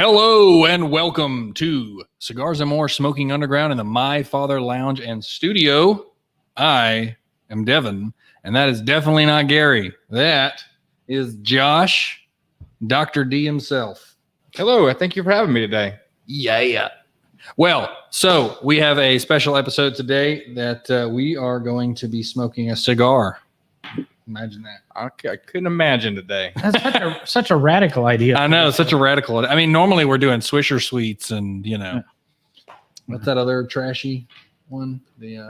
Hello and welcome to Cigars and More Smoking Underground in the My Father Lounge and Studio. I am Devin, and that is definitely not Gary. That is Josh, Dr. D himself. Hello, thank you for having me today. Yeah. Well, so we have a special episode today that we are going to be smoking a cigar. Imagine that. I couldn't imagine today. That's such a radical idea. I know, such a radical. I mean, normally we're doing Swisher Sweets and, what's that other trashy one? You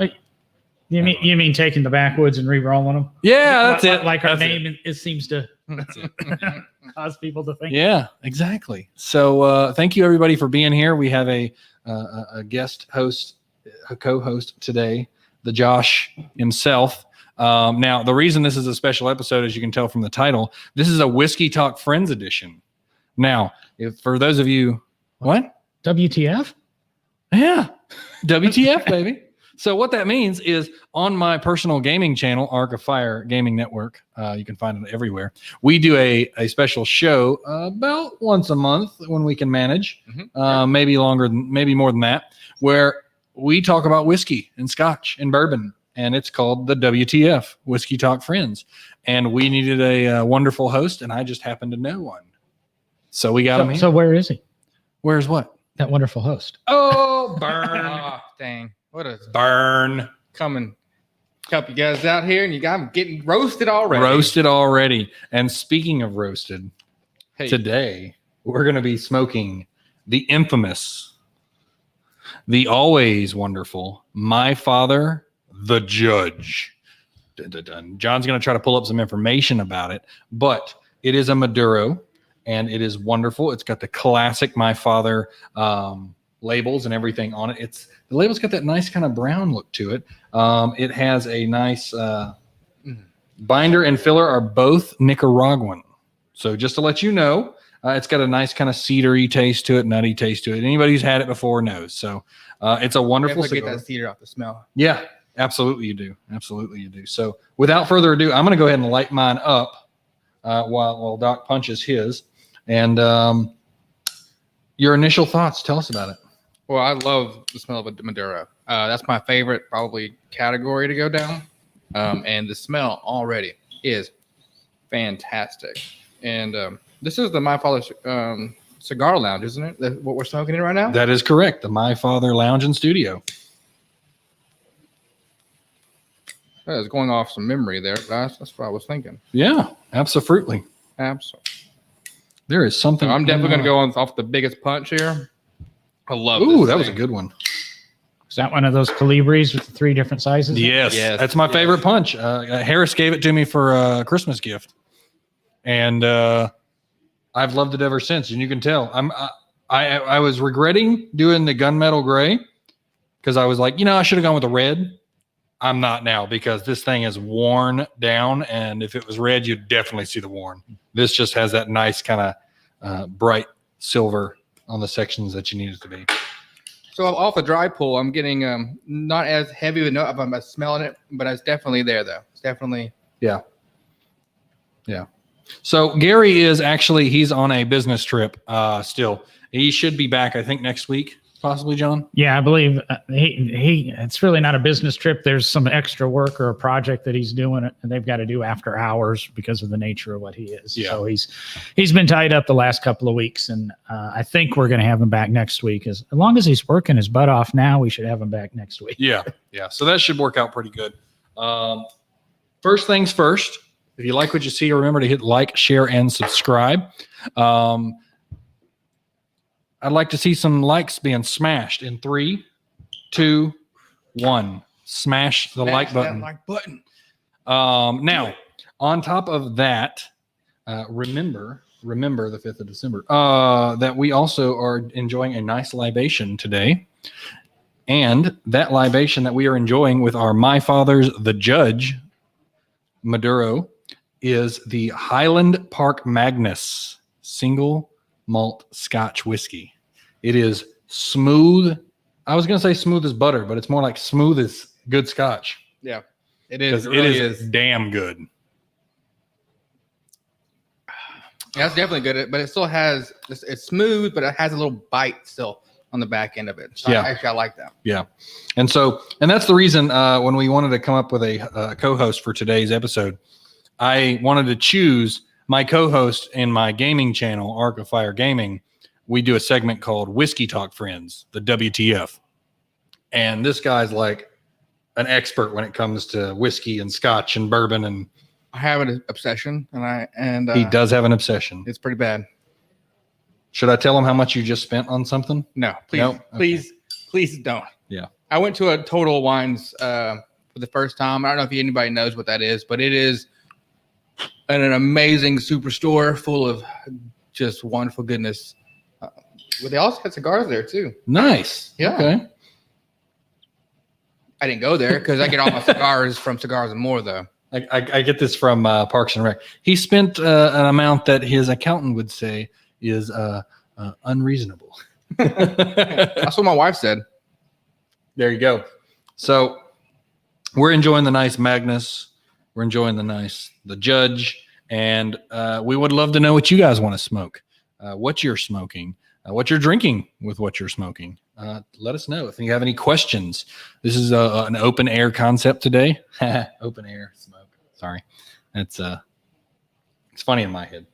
mean taking the backwoods and re-rolling them? Yeah, that's it. Like our name, it seems to cause people to think. Yeah, exactly. So thank you, everybody, for being here. We have a guest host, a co-host today, the Josh himself. Now, the reason this is a special episode, as you can tell from the title, this is a Whiskey Talk Friends edition. Now, for those of you, what? WTF? Yeah, WTF, baby. So what that means is on my personal gaming channel, Arc of Fire Gaming Network, you can find it everywhere. We do a special show about once a month when we can manage, maybe longer, maybe more than that, where we talk about whiskey and scotch and bourbon. And it's called the WTF, Whiskey Talk Friends. And we needed a wonderful host, and I just happened to know one. So we got him here. So where is he? Where's what? That wonderful host. Oh, burn. Oh, dang. What a Burn. come and help you guys out here, and you got them getting roasted already. Roasted already. And speaking of roasted, today we're going to be smoking the infamous, the always wonderful My Father, the Judge. Dun, dun, dun. John's going to try to pull up some information about it, but it is a Maduro, and it is wonderful. It's got the classic My Father labels and everything on it. The label's got that nice kind of brown look to it. It has a nice binder and filler are both Nicaraguan. So just to let you know, it's got a nice kind of cedary taste to it, nutty taste to it. Anybody who's had it before knows. So it's a wonderful cigar. Get that cedar off the smell. Yeah, absolutely you do. Absolutely you do. So without further ado, I'm going to go ahead and light mine up while Doc punches his. And your initial thoughts, tell us about it. Well, I love the smell of a Maduro. That's my favorite probably category to go down. And the smell already is fantastic. And this is the My Father's Cigar Lounge, isn't it? What we're smoking in right now? That is correct. The My Father Lounge and Studio. I was going off some memory there. That's what I was thinking. Yeah, absolutely. Absolutely. There is something. So I'm definitely going to go off the biggest punch here. I love Ooh, this that thing. was a good one. Is that one of those Calibris with the 3 different sizes? Yes. That's my favorite punch. Harris gave it to me for a Christmas gift. And I've loved it ever since. And you can tell. I was regretting doing the gunmetal gray because I was like, I should have gone with the red. I'm not now because this thing is worn down. And if it was red, you'd definitely see the worn. This just has that nice kind of bright silver on the sections that you need it to be. So off the dry pull, I'm getting not as heavy of a note. I'm smelling it, but it's definitely there though. It's definitely. Yeah. So Gary is actually, he's on a business trip still. He should be back, I think, next week, possibly, John. Yeah, I believe it's really not a business trip. There's some extra work or a project that he's doing, and they've got to do after hours because of the nature of what he is. Yeah. So he's been tied up the last couple of weeks, and I think we're going to have him back next week. As long as he's working his butt off now, we should have him back next week. Yeah. So that should work out pretty good. First things first, if you like what you see, remember to hit like, share, and subscribe. I'd like to see some likes being smashed in 3, 2, 1. Smash the like button. That like button. Now, on top of that, remember the 5th of December, that we also are enjoying a nice libation today. And that libation that we are enjoying with our My Father's The Judge Maduro is the Highland Park Magnus single malt Scotch whiskey. It is smooth. I was going to say smooth as butter, but it's more like smooth as good Scotch. Yeah, it is. It is damn good. Yeah, it's definitely good, but it still has it's smooth, but it has a little bite still on the back end of it. So Yeah. I like that. Yeah. And that's the reason when we wanted to come up with a co-host for today's episode, I wanted to choose my co-host in my gaming channel, Arc of Fire Gaming. We do a segment called WhiskeyTalk Friends, the WTF. And this guy's like an expert when it comes to whiskey and scotch and bourbon. And I have an obsession, and he does have an obsession. It's pretty bad. Should I tell him how much you just spent on something? No, please, Nope. please don't. Yeah. I went to a Total Wines for the first time. I don't know if anybody knows what that is, but it is an amazing superstore full of just wonderful goodness. But they also had cigars there too. Nice. Yeah. Okay. I didn't go there because I get all my cigars from Cigars and More, though. I get this from Parks and Rec. He spent an amount that his accountant would say is unreasonable. That's what my wife said. There you go. So we're enjoying the nice Magnus. We're enjoying the Judge. And we would love to know what you guys want to smoke, what you're smoking, what you're drinking with what you're smoking. Let us know if you have any questions. This is an open air concept today. Open air smoke. Sorry. That's it's funny in my head.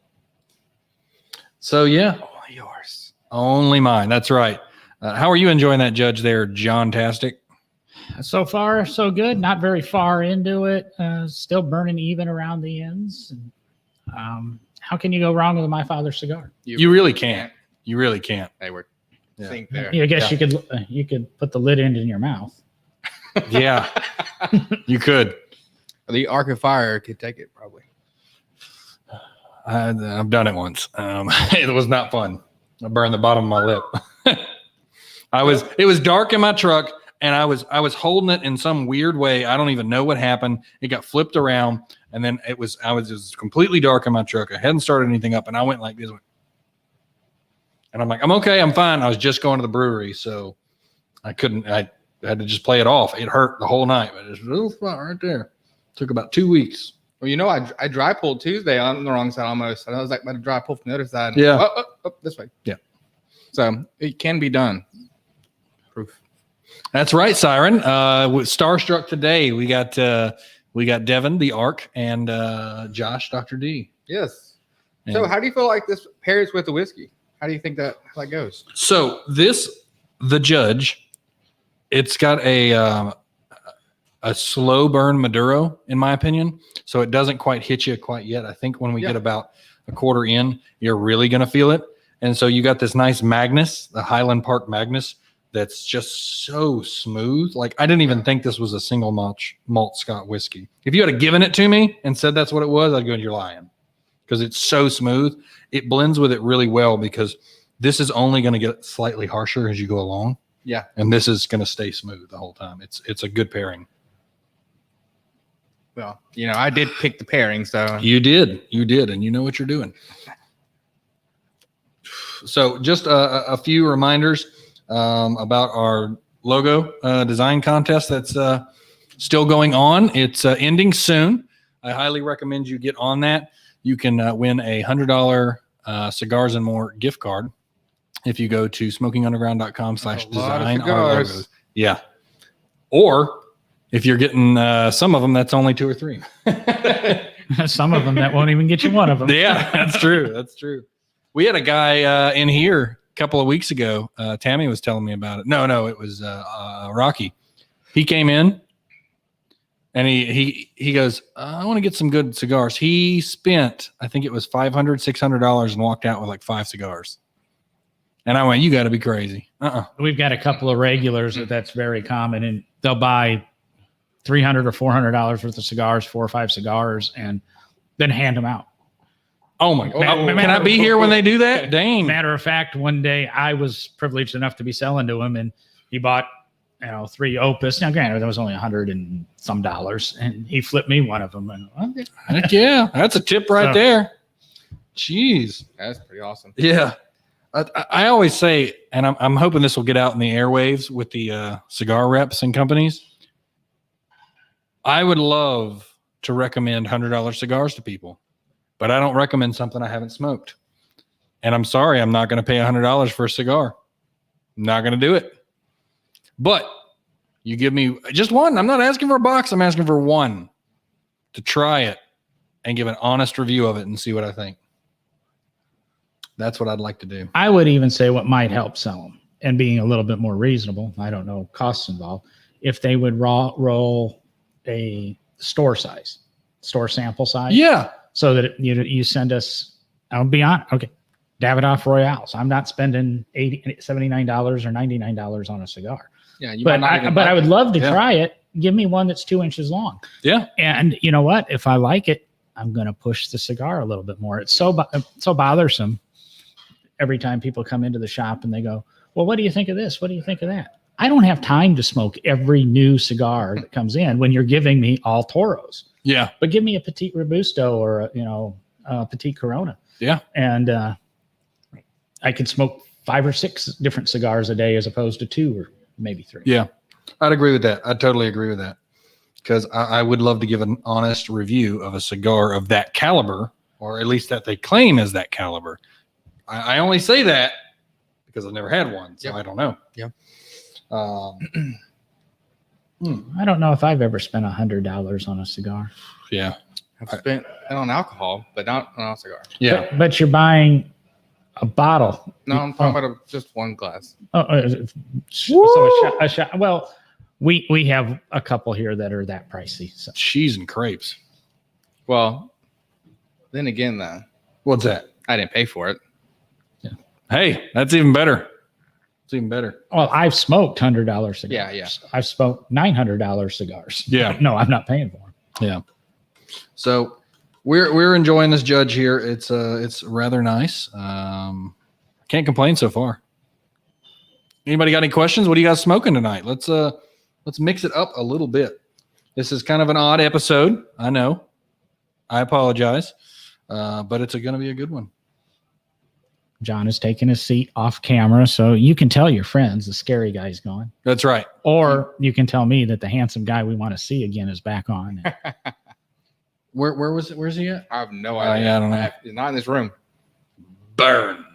So yeah. Only yours. Only mine. That's right. How are you enjoying that, Judge, there, John Tastic? So far, so good. Not very far into it. Still burning even around the ends. How can you go wrong with a My Father's cigar? You really can't. You really can't. They were Yeah. think there. Yeah, I guess you could put the lid end in your mouth. Yeah, you could. The Arc of Fire could take it probably. I've done it once. It was not fun. I burned the bottom of my lip. It was dark in my truck, and I was holding it in some weird way. I don't even know what happened. It got flipped around, and then it was completely dark in my truck. I hadn't started anything up, and I went like this. And I'm like, I'm okay, I'm fine. I was just going to the brewery, so I had to just play it off. It hurt the whole night, but it's a little spot right there. Took about 2 weeks. Well, I dry pulled Tuesday on the wrong side almost. I was like about to dry pull from the other side. Yeah. This way. Yeah. So it can be done. Proof. That's right, Siren. With Starstruck today, we got Devin, the Arc, and Josh, Dr. D. Yes. And So how do you feel like this pairs with the whiskey? How do you think that goes? So the Judge, it's got a slow burn Maduro, in my opinion. So it doesn't quite hit you quite yet. I think when we get about a quarter in, you're really going to feel it. And so you got this nice Magnus, the Highland Park Magnus, that's just so smooth. Like I didn't even think this was a single malt Scott whiskey. If you had given it to me and said that's what it was, I'd go, you're lying. Because it's so smooth. It blends with it really well because this is only going to get slightly harsher as you go along. Yeah. And this is going to stay smooth the whole time. It's a good pairing. Well, I did pick the pairing, so You did, and you know what you're doing. So just a few reminders about our logo design contest that's still going on. It's ending soon. I highly recommend you get on that. You can win a $100 Cigars and More gift card if you go to smokingunderground.com/design our logos. Yeah. Or if you're getting some of them, that's only 2 or 3. Some of them that won't even get you one of them. Yeah, that's true. That's true. We had a guy in here a couple of weeks ago. Tammy was telling me about it. No, it was Rocky. He came in and he goes, I want to get some good cigars. He spent, I think it was $500, $600 and walked out with like 5 cigars. And I went, you got to be crazy. We've got a couple of regulars that's very common, and they'll buy $300 or $400 worth of cigars, 4 or 5 cigars, and then hand them out. Oh my God. Can I be here when they do that? Dang. Matter of fact, one day I was privileged enough to be selling to him, and he bought 3 Opus. Now, granted, that was only $100 and some dollars, and he flipped me one of them. And Heck yeah, that's a tip right there. Jeez. That's pretty awesome. Yeah. I always say, and I'm hoping this will get out in the airwaves with the cigar reps and companies. I would love to recommend $100 cigars to people. but I don't recommend something I haven't smoked. And I'm sorry, I'm not going to pay $100 for a cigar. I'm not going to do it. But you give me just one. I'm not asking for a box. I'm asking for one to try it and give an honest review of it and see what I think. That's what I'd like to do. I would even say what might help sell them and being a little bit more reasonable. I don't know costs involved. If they would roll a store sample size. Yeah. So that you send us, I'll be honest. Okay. Davidoff Royales. I'm not spending $79 or $99 on a cigar. Yeah. You But might not I would love to Yeah. try it. Give me one that's 2 inches long. Yeah. And you know what? If I like it, I'm going to push the cigar a little bit more. It's so bothersome every time people come into the shop and they go, well, what do you think of this? What do you think of that? I don't have time to smoke every new cigar that comes in when you're giving me all Toros. Yeah. But give me a Petit Robusto or a Petit Corona. Yeah. And I can smoke 5 or 6 different cigars a day as opposed to 2 or maybe 3. Yeah. I'd agree with that. I'd totally agree with that. Because I would love to give an honest review of a cigar of that caliber, or at least that they claim is that caliber. I only say that because I've never had one, so Yep. I don't know. Yep. I don't know if I've ever spent $100 on a cigar. Yeah. I've spent it on alcohol, but not on a cigar. Yeah. But you're buying a bottle. No, I'm talking about just one glass. So a shot. Well, we have a couple here that are that pricey. So. Cheese and crepes. Well, then again, though, What's that? I didn't pay for it. Hey, that's even better. It's even better. Well, I've smoked $100 cigars. Yeah. I've smoked $900 cigars. Yeah. No, I'm not paying for them. Yeah. So we're enjoying this Judge here. It's rather nice. Can't complain so far. Anybody got any questions? What are you guys smoking tonight? Let's mix it up a little bit. This is kind of an odd episode. I know. I apologize. But it's going to be a good one. John is taking his seat off camera, so you can tell your friends the scary guy's gone. That's right. Or you can tell me that the handsome guy we want to see again is back on. Where was it? Where's he at? I have no idea. Yeah, I don't know. He's not in this room. Burn.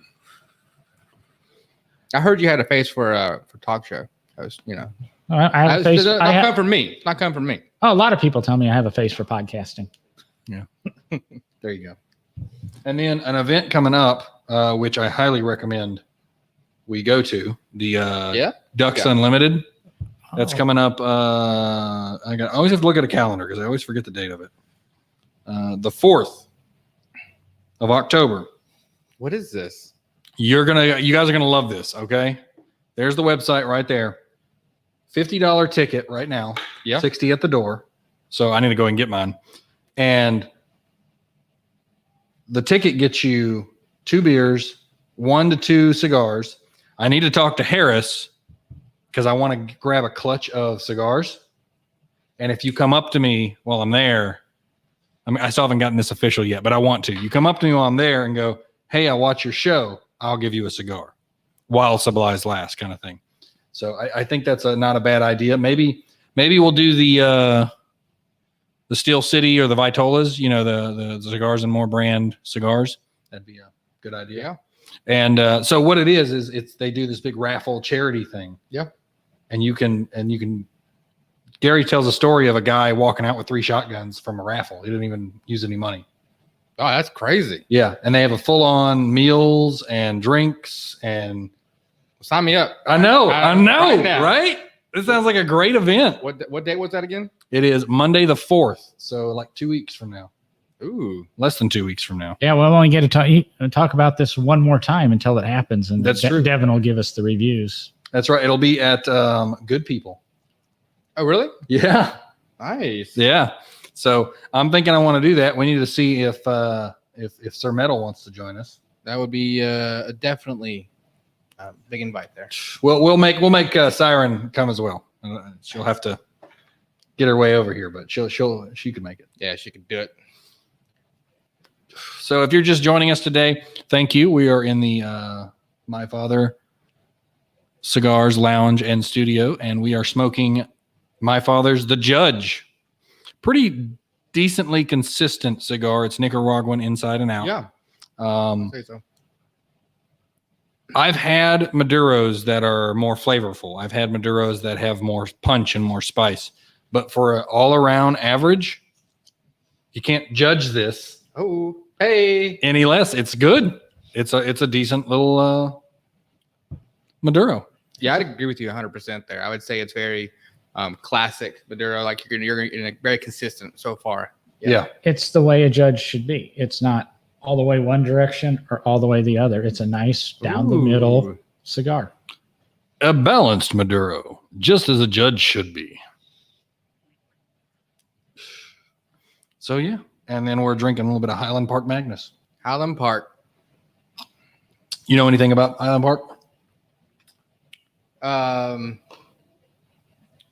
I heard you had a face for talk show host. I have a face. Not coming from me. It's not coming from me. A lot of people tell me I have a face for podcasting. Yeah. There you go. And then an event coming up, which I highly recommend we go to, the Ducks Unlimited. That's coming up. I always have to look at a calendar because I always forget the date of it. The 4th of October. What is this? You guys are gonna love this. Okay, there's the website right there. $50 ticket right now. Yeah. 60 at the door. So I need to go and get mine. And the ticket gets you 2 beers, 1 to 2 cigars. I need to talk to Harris because I want to grab a clutch of cigars. And if you come up to me while I'm there, I mean, I still haven't gotten this official yet, but I want to. You come up to me while I'm there and go, hey, I watch your show. I'll give you a cigar while supplies last, kind of thing. So I think that's not a bad idea. Maybe we'll do the Steel City or the Vitolas, the Cigars and More brand cigars. That'd be a good idea. Yeah. And so what it is they do this big raffle charity thing. Yeah. And you can Gary tells a story of a guy walking out with 3 shotguns from a raffle. He didn't even use any money. Oh, that's crazy. Yeah. And they have a full-on meals and drinks and Sign me up. I know, Right now. right? This sounds like a great event. What date was that again? It is Monday the 4th. So like 2 weeks from now. Ooh. Less than 2 weeks from now. Yeah, we'll only get to talk about this one more time until it happens, and That's true. Devin will give us the reviews. That's right. It'll be at Good People. Oh, really? Yeah. Nice. Yeah. So I'm thinking I want to do that. We need to see if Sir Metal wants to join us. That would be definitely a big invite there. We'll make Siren come as well. She'll have to get her way over here, but she could make it. Yeah, she could do it. So if you're just joining us today, thank you. We are in the My Father Cigars Lounge and Studio, and we are smoking My Father's The Judge. Pretty decently consistent cigar. It's Nicaraguan inside and out. Yeah. Um, I'd say so. I've had Maduros that are more flavorful. I've had Maduros that have more punch and more spice. But for an all-around average, you can't judge this Oh, hey. any less. It's good. It's a decent little Maduro. Yeah, I'd agree with you 100% there. I would say it's very classic Maduro. Like you're very consistent so far. Yeah. It's the way a judge should be. It's not all the way one direction or all the way the other. It's a nice down the middle cigar. A balanced Maduro, just as a judge should be. So, yeah. And then we're drinking a little bit of Highland Park Magnus. Highland Park. You know anything about Highland Park?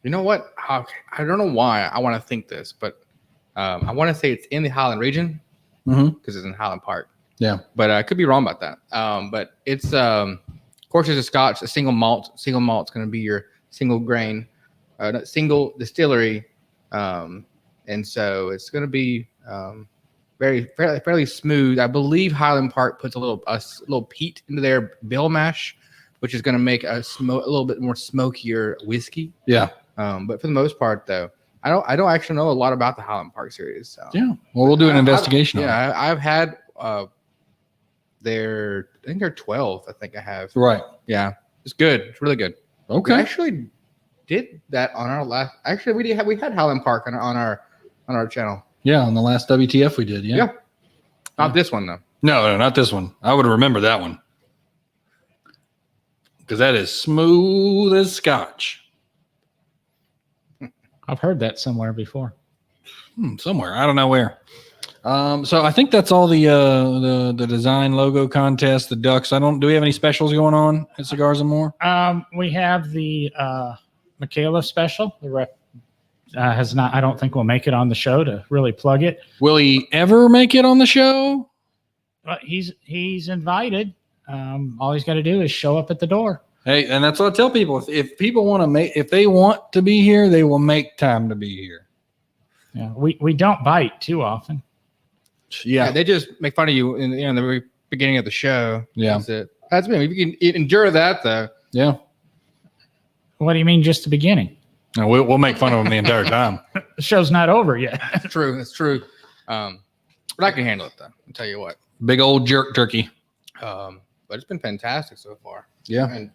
You know what? I don't know why I want to think this, but I want to say it's in the Highland region because it's in Highland Park. Yeah. But I could be wrong about that. But it's, of course, it's a Scotch, a single malt. Single malt's going to be your single grain, single distillery. And so it's going to be fairly smooth. I believe Highland Park puts a little peat into their bill mash, which is going to make a little bit more smokier whiskey. Yeah. But for the most part, though, I don't actually know a lot about the Highland Park series. So. Yeah. Well, we'll do an investigation. I've had I think they're 12. I think I have. Right. Yeah. It's good. It's really good. Okay. We actually did that on our last. Actually, we had Highland Park on our channel. Yeah, on the last WTF we did. Yeah. Not this one though. No, not this one. I would remember that one because that is smooth as Scotch. I've heard that somewhere before. Somewhere. I don't know where. So I think that's all the design logo contest, the ducks. Do we have any specials going on at Cigars and More? We have the Michaela special. The rep has not. I don't think we'll make it on the show to really plug it. Will he ever make it on the show? But he's invited. All he's got to do is show up at the door. Hey, and that's what I tell people. If people want to if they want to be here, they will make time to be here. Yeah, we don't bite too often. Yeah, they just make fun of you in the very beginning of the show. Yeah, that's it. That's me. If you can endure that, though. Yeah. What do you mean, just the beginning? No, we'll make fun of them the entire time. The show's not over yet. That's true. That's true. But I can handle it, though. I'll tell you what. Big old jerk turkey. But it's been fantastic so far. Yeah. And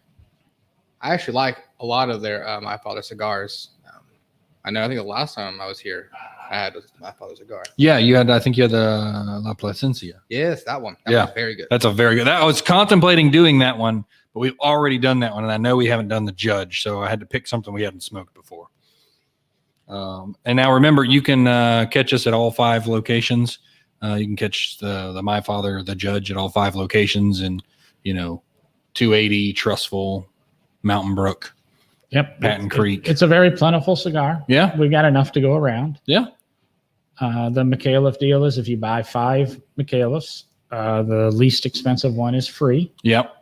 I actually like a lot of their My Father cigars. I think the last time I was here, I had My Father cigar. Yeah, I think you had the La Plasencia. Yes, that one. That yeah, was very good. That's a very good. I was contemplating doing that one, but we've already done that one, and I know we haven't done the Judge, so I had to pick something we hadn't smoked before. And now remember, you can catch us at all 5 locations. You can catch the My Father, the Judge at all 5 locations, and 280, Trustful, Mountain Brook. Yep. Patton Creek. It's a very plentiful cigar. Yeah. We got enough to go around. Yeah. The McAuliffe deal is if you buy 5 McAuliffes, the least expensive one is free. Yep.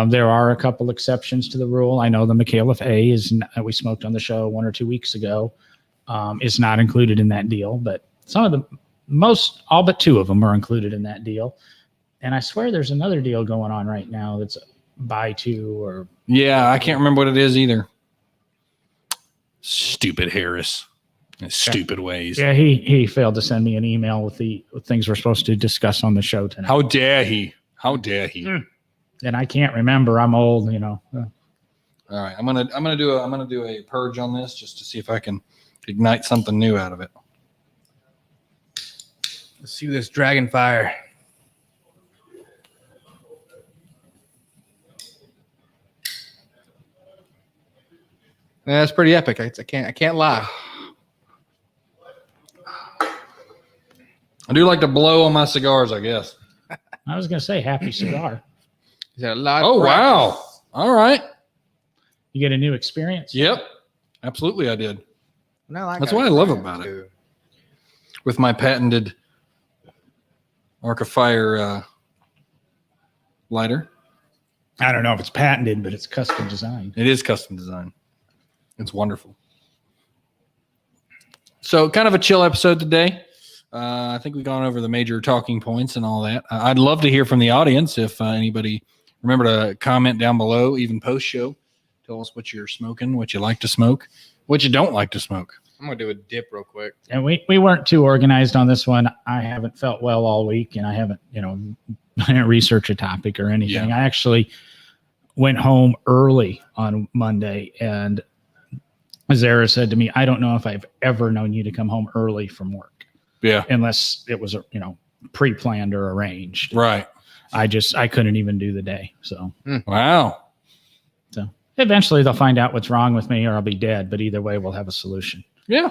There are a couple exceptions to the rule. I know the McAuliffe A we smoked on the show 1 or 2 weeks ago, is not included in that deal, but all but 2 of them are included in that deal. And I swear there's another deal going on right now that's buy 2 or. Yeah, I can't remember what it is either. Stupid Harris. Stupid ways. Yeah, he failed to send me an email with things we're supposed to discuss on the show tonight. How dare he? How dare he? And I can't remember. I'm old, All right, I'm gonna do a purge on this just to see if I can ignite something new out of it. Let's see this dragon fire. Yeah, that's pretty epic. I can't lie. I do like to blow on my cigars, I guess. I was going to say happy cigar. Is that a lot? Oh, wow. All right. You get a new experience? Yep. Absolutely, I did. No, that's what I love about it. With my patented Arc of Fire lighter. I don't know if it's patented, but it's custom designed. It is custom design. It's wonderful. So kind of a chill episode today. I think we've gone over the major talking points and all that. I'd love to hear from the audience. If anybody, remember to comment down below, even post show. Tell us what you're smoking, what you like to smoke, what you don't like to smoke. I'm going to do a dip real quick. And we weren't too organized on this one. I haven't felt well all week, and I haven't, I didn't research a topic or anything. Yeah. I actually went home early on Monday, and Zara said to me, I don't know if I've ever known you to come home early from work. Yeah. Unless it was, pre-planned or arranged. Right. I couldn't even do the day. So, Wow. So eventually they'll find out what's wrong with me or I'll be dead. But either way, we'll have a solution. Yeah.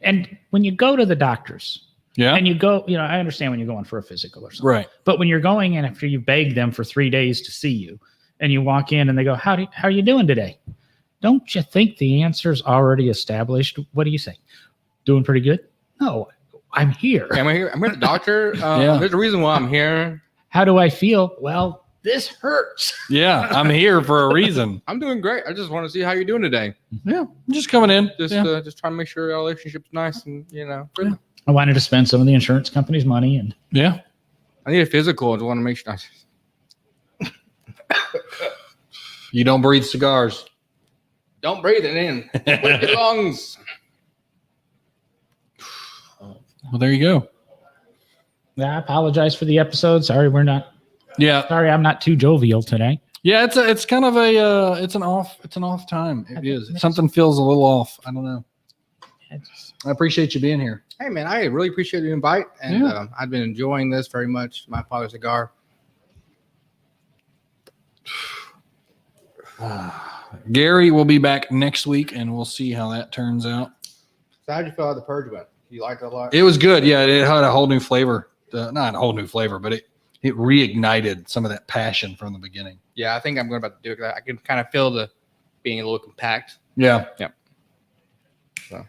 And when you go to the doctors, Yeah. and you go, I understand when you're going for a physical or something. Right. But when you're going in after you begged them for 3 days to see you, and you walk in and they go, how are you doing today? Don't you think the answer's already established? What do you say? Doing pretty good? No, I'm here. I'm here at the doctor. Yeah. There's a reason why I'm here. How do I feel? Well, this hurts. Yeah. I'm here for a reason. I'm doing great. I just want to see how you're doing today. Yeah. I'm just coming in. Just trying to make sure our relationship's nice and good. I wanted to spend some of the insurance company's money, and Yeah. I need a physical. I just want to make sure. You don't breathe cigars. Don't breathe it in. With your lungs. Well, there you go. I apologize for the episode. Sorry, Yeah. sorry, I'm not too jovial today. Yeah. It's kind of it's an off time. It is. Something feels a little off. I don't know. I appreciate you being here. Hey, man, I really appreciate the invite. And I've been enjoying this very much. My father's cigar. Gary will be back next week, and we'll see how that turns out. So how'd you feel how the purge went? You liked it a lot? It was good. Yeah, it had a whole new flavor. Not a whole new flavor, but it reignited some of that passion from the beginning. Yeah, I think I'm going about to do it. I can kind of feel the being a little compact. Yeah. Yeah. So.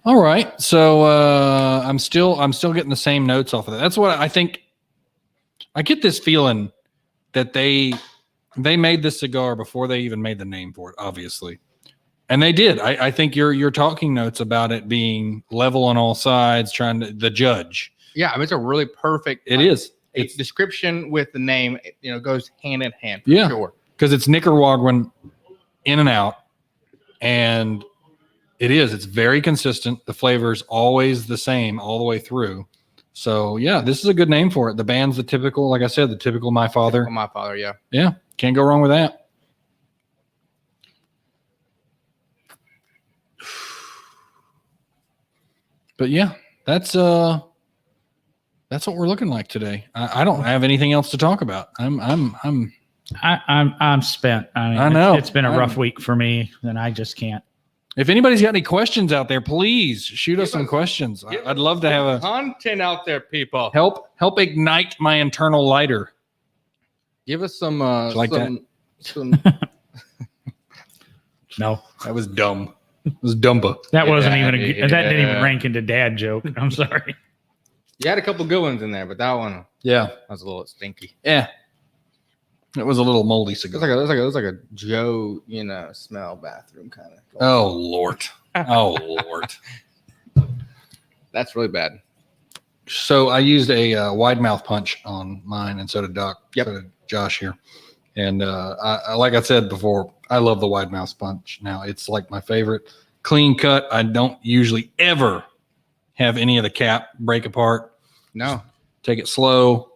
All right. So I'm still getting the same notes off of that. That's what I think. I get this feeling that they made this cigar before they even made the name for it, obviously. And they did. I think your talking notes about it being level on all sides, the judge. Yeah, I mean, it's a really perfect. It's description with the name, goes hand in hand. For Yeah. sure. Because it's Nicaraguan in and out, and it's very consistent. The flavor's always the same all the way through. So yeah, this is a good name for it. The band's the typical, like I said, the typical My Father. Typical My Father, yeah. Yeah, can't go wrong with that. But yeah, that's what we're looking like today. I don't have anything else to talk about. I'm spent. I know. It's been a rough week for me, and I just can't. If anybody's got any questions out there, please shoot us some questions. I'd love to have content out there, people. help ignite my internal lighter. Give us some like some No, that was dumb. It was dumba. that wasn't even that didn't even yeah. rank into dad joke. I'm sorry. You had a couple good ones in there, but that one Yeah. was a little stinky. Yeah. It was a little moldy It cigar. was like a Joe, smell bathroom kind of. Oh Lord. Oh Lord. That's really bad. So I used a wide mouth punch on mine, and so did Doc. Yep. So did Josh here. And I like I said before, I love the wide mouth punch. Now it's like my favorite. Clean cut. I don't usually ever have any of the cap break apart. No. Take it slow.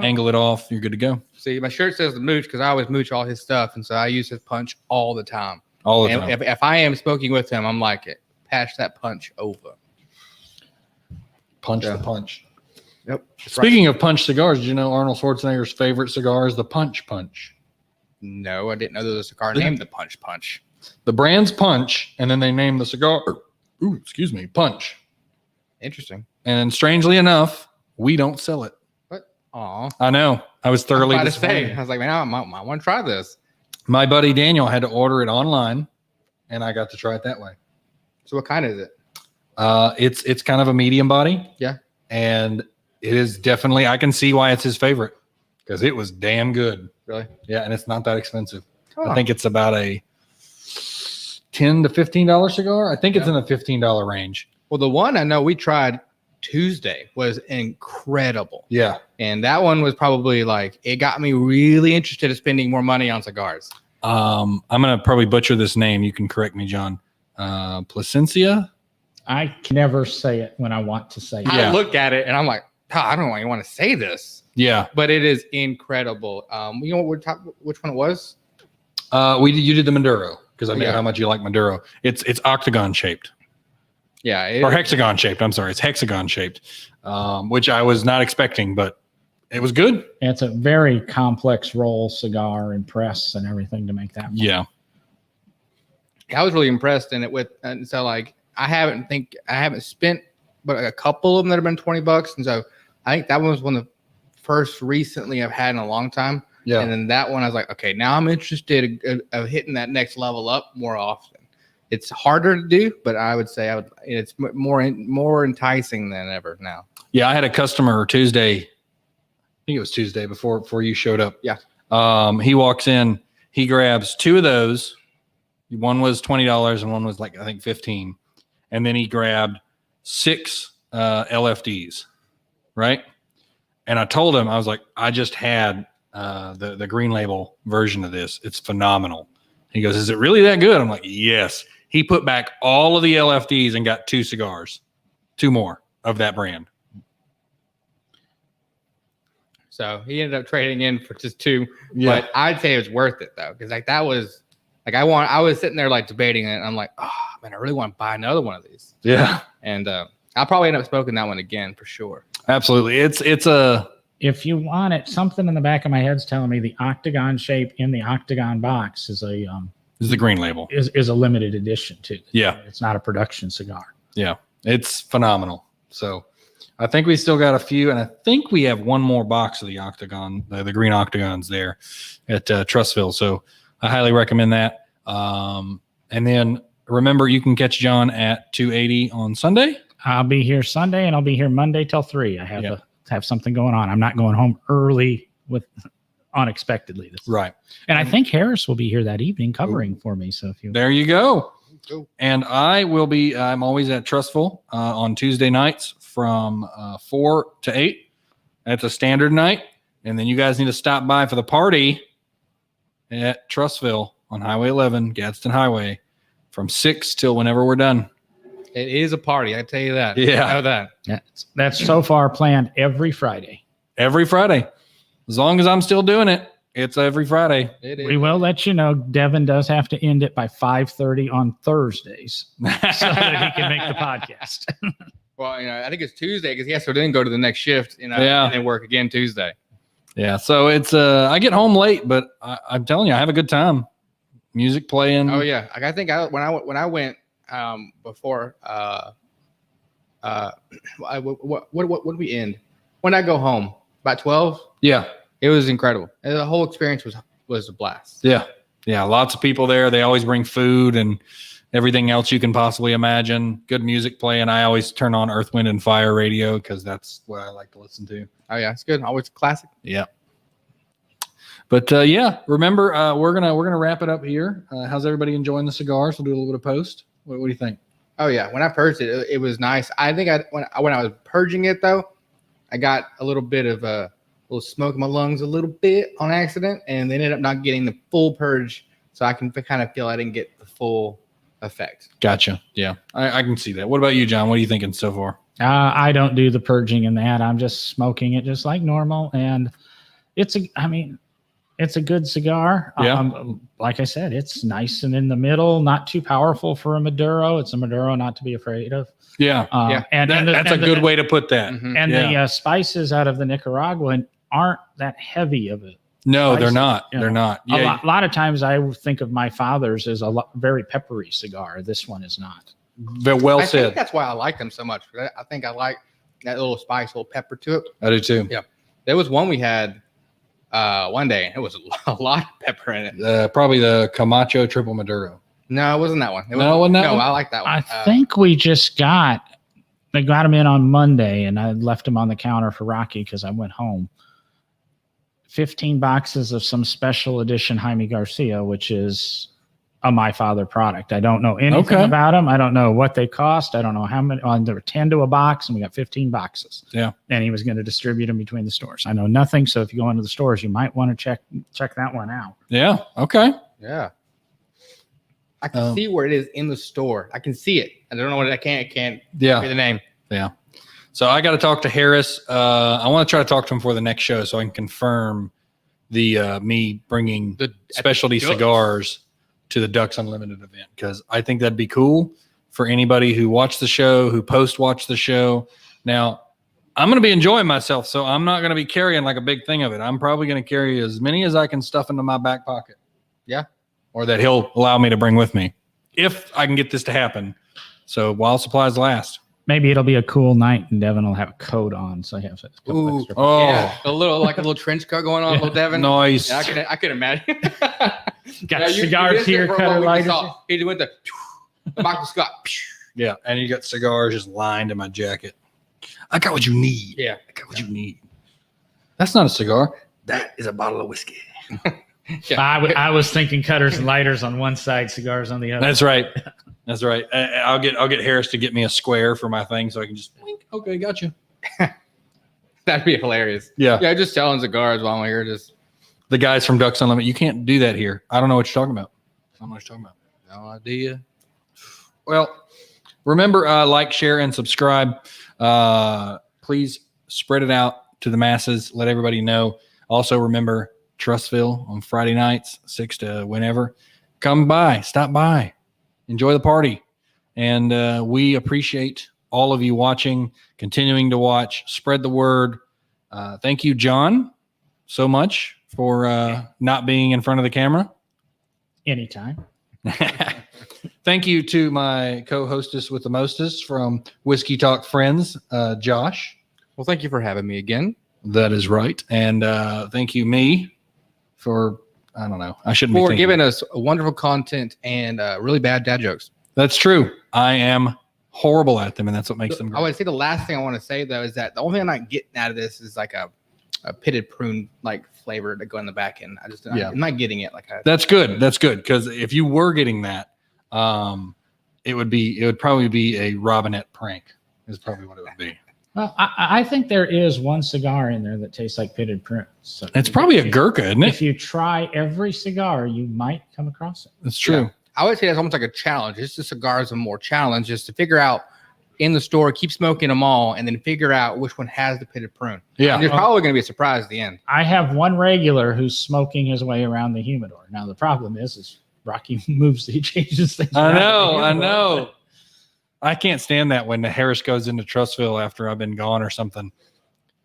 Angle it off. You're good to go. See, my shirt says the mooch because I always mooch all his stuff, and so I use his punch all the time. All the And time. if I am smoking with him, I'm like, pass that punch over. Punch Yeah. the punch. Yep. Speaking of punch cigars, did you know Arnold Schwarzenegger's favorite cigar is the Punch Punch? No, I didn't know there was a cigar named the Punch Punch. The brand's Punch, and then they named the cigar, Punch. Interesting. And strangely enough, we don't sell it. What? Aw. I know. I was thoroughly I was about to say, disappointed. I was like, man, I might want to try this. My buddy Daniel had to order it online, and I got to try it that way. So what kind is it? It's kind of a medium body. Yeah. And it is definitely, I can see why it's his favorite, because it was damn good. Really? Yeah, and it's not that expensive. Oh. I think it's about a $10 to $15 cigar. I think it's in the $15 range. Well, the one I know we tried Tuesday was incredible. Yeah. And that one was probably like, it got me really interested in spending more money on cigars. I'm going to probably butcher this name. You can correct me, John. Placencia? I can never say it when I want to say it. I looked at it and I'm like, oh, I don't even want to say this. Yeah. But it is incredible. You know which one it was? You did the Maduro because I know how much you like Maduro. It's octagon shaped. Yeah. Or hexagon shaped. I'm sorry. It's hexagon shaped, which I was not expecting, but it was good. It's a very complex roll cigar and press and everything to make that one. Yeah. I was really impressed in it and so like, I haven't spent but a couple of them that have been $20. And so I think that one was one of the first recently I've had in a long time. Yeah. And then that one, I was like, okay, now I'm interested of hitting that next level up more often. It's harder to do, but I would say it's more enticing than ever now. Yeah. I had a customer Tuesday. I think it was Tuesday before you showed up. Yeah. He walks in, he grabs two of those. One was $20 and one was like, I think 15. And then he grabbed 6 LFDs. Right. And I told him, I was like, I just had the green label version of this. It's phenomenal. He goes, is it really that good? I'm like, yes. He put back all of the LFDs and got 2 cigars, 2 more of that brand. So he ended up trading in for just 2. Yeah. But I'd say it was worth it though. Cause like that was like, I was sitting there like debating it. And I'm like, oh man, I really want to buy another one of these. Yeah. And I'll probably end up smoking that one again for sure. Absolutely. It's a, if you want it, something in the back of my head's telling me the octagon shape in the octagon box is a is the green label is a limited edition too. Yeah. It's not a production cigar. Yeah. It's phenomenal. So I think we still got a few, and I think we have one more box of the octagon, the green octagons there at Trustville. So I highly recommend that. And then remember, you can catch John at 280 on Sunday. I'll be here Sunday and I'll be here Monday till 3. I have something going on. I'm not going home early unexpectedly. Right. And I think Harris will be here that evening covering for me. So if you there you go. And I will be, I'm always at Trustville on Tuesday nights from 4 to 8. That's a standard night. And then you guys need to stop by for the party at Trustville on Highway 11, Gadsden Highway, from 6 till whenever we're done. It is a party, I tell you that. Yeah. I know that. That's so far planned every Friday. Every Friday. As long as I'm still doing it, it's every Friday. It is. We will let you know Devin does have to end it by 5:30 on Thursdays so that he can make the podcast. Well, I think it's Tuesday because he has to then go to the next shift, and then work again Tuesday. Yeah. So it's I get home late, but I'm telling you, I have a good time. Music playing. Oh yeah. I think when I went before what did we end? When I go home about 12. Yeah. It was incredible. And the whole experience was a blast. Yeah. Yeah. Lots of people there. They always bring food and everything else you can possibly imagine. Good music playing. I always turn on Earth, Wind, and Fire radio because that's what I like to listen to. Oh yeah, it's good. Always classic. Yeah. But remember, we're gonna wrap it up here. How's everybody enjoying the cigars? We'll do a little bit of post. What do you think? Oh yeah, when I purged it, it was nice. I think when I was purging it though, I got a little bit of a little smoke in my lungs a little bit on accident, and they ended up not getting the full purge, so I can kind of feel I didn't get the full effect. Gotcha. Yeah, I can see that. What about you, John? What are you thinking so far? I don't do the purging in that. I'm just smoking it just like normal, and it's a good cigar. Yeah. Like I said, it's nice and in the middle, not too powerful for a Maduro. It's a Maduro not to be afraid of. Yeah. And that's a good way to put that. Mm-hmm. And the spices out of the Nicaraguan aren't that heavy of it. No, spices, they're not. They're not. Yeah. A lot of times I think of my father's as very peppery cigar. This one is not. Well I said. think that's why I like them so much. I think I like that little spice, little pepper to it. I do too. Yeah. There was one we had one day. It was a lot of pepper in it. Probably the Camacho Triple Maduro. No, it wasn't that one. Wasn't that one? I like that one. I think we just got them in on Monday, and I left them on the counter for Rocky because I went home. 15 boxes of some special edition Jaime Garcia, which is a My Father product. I don't know anything about them. I don't know what they cost. I don't know how many. There were 10 to a box, and we got 15 boxes. Yeah. And he was going to distribute them between the stores. I know nothing. So if you go into the stores, you might want to check that one out. Yeah. Okay. Yeah. I can see where it is in the store. I can see it. I don't know what I can't yeah. the name. Yeah. So I got to talk to Harris. I want to try to talk to him for the next show so I can confirm the me bringing the specialty cigars to the Ducks Unlimited event, because I think that'd be cool for anybody who watched the show, who post-watched the show. Now, I'm going to be enjoying myself, so I'm not going to be carrying like a big thing of it. I'm probably going to carry as many as I can stuff into my back pocket. Yeah. Or that he'll allow me to bring with me if I can get this to happen. So while supplies last. Maybe it'll be a cool night and Devin will have a coat on. So I have a couple extra. Yeah, a little trench coat going on, little Devin. Nice. Yeah, I could imagine. Got cigars here, cutter lighters. He went the Michael Scott. Yeah, and you got cigars just lined in my jacket. I got what you need. Yeah, I got what you need. That's not a cigar. That is a bottle of whiskey. Yeah. I was thinking cutters and lighters on one side, cigars on the other. That's right. That's right. I'll get Harris to get me a square for my thing so I can just blink. Okay, got you. That'd be hilarious. Yeah. Yeah, just selling cigars while I'm here. Just the guys from Ducks Unlimited. You can't do that here. I don't know what you're talking about. I don't know what you're talking about. No idea. Well, remember, like, share, and subscribe. Please spread it out to the masses. Let everybody know. Also, remember Trustville on Friday nights, 6 to whenever. Come by. Stop by. Enjoy the party. And we appreciate all of you watching, continuing to watch. Spread the word. Thank you, John, so much for not being in front of the camera. Anytime. Thank you to my co-hostess with the mostest from Whiskey Talk Friends, Josh. Well, thank you for having me again. That is right. And thank you, me, for, I don't know. I shouldn't be for giving us wonderful content and really bad dad jokes. That's true. I am horrible at them, and that's what makes them great. I would say the last thing I want to say, though, is that the only thing I'm not getting out of this is like a pitted prune like flavor to go in the back end. I'm not getting it. That's good. That's good, because if you were getting that, it would probably be a Robinette prank. Is probably what it would be. Well, I think there is one cigar in there that tastes like pitted prunes. So it's probably a Gurkha, isn't it? If you try every cigar, you might come across it. That's true. Yeah. I would say that's almost like a challenge. It's the cigars are more challenge, just to figure out in the store, keep smoking them all, and then figure out which one has the pitted prune. Yeah. And there's probably going to be a surprise at the end. I have one regular who's smoking his way around the humidor. Now, the problem is Rocky he changes things. I know. I can't stand that when the Harris goes into Trustville after I've been gone or something.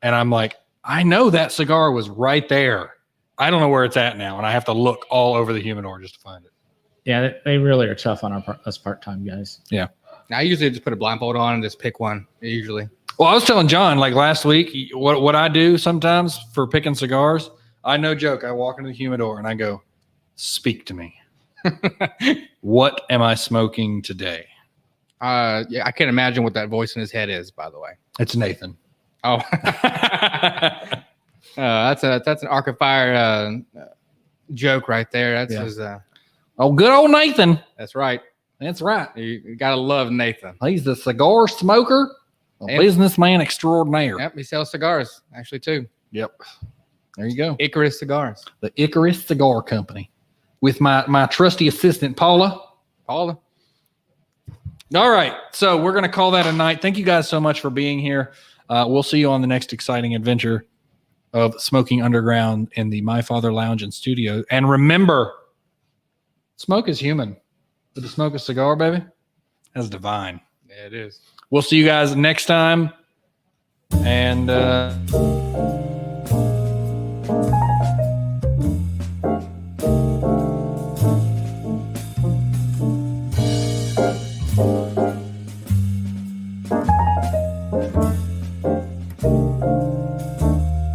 And I'm like, I know that cigar was right there. I don't know where it's at now. And I have to look all over the humidor just to find it. Yeah, they really are tough on us part-time guys. Yeah. Now, I usually just put a blindfold on and just pick one, usually. Well, I was telling John, like last week, what I do sometimes for picking cigars, I no joke. I walk into the humidor and I go, speak to me. What am I smoking today? Yeah, I can't imagine what that voice in his head is, by the way. It's Nathan. Oh. That's an Arc of Fire joke right there. That's his. Oh, good old Nathan. That's right. That's right. You gotta love Nathan. He's the cigar smoker, businessman extraordinaire. Yep, he sells cigars actually too. Yep. There you go. Icarus Cigars. The Icarus Cigar Company, with my trusty assistant Paula. Paula. All right, so we're gonna call that a night. Thank you guys so much for being here. We'll see you on the next exciting adventure of Smoking Underground in the My Father Lounge and Studio. And remember, smoke is human, but to smoke a cigar, baby, that's divine. Yeah, it is. We'll see you guys next time. And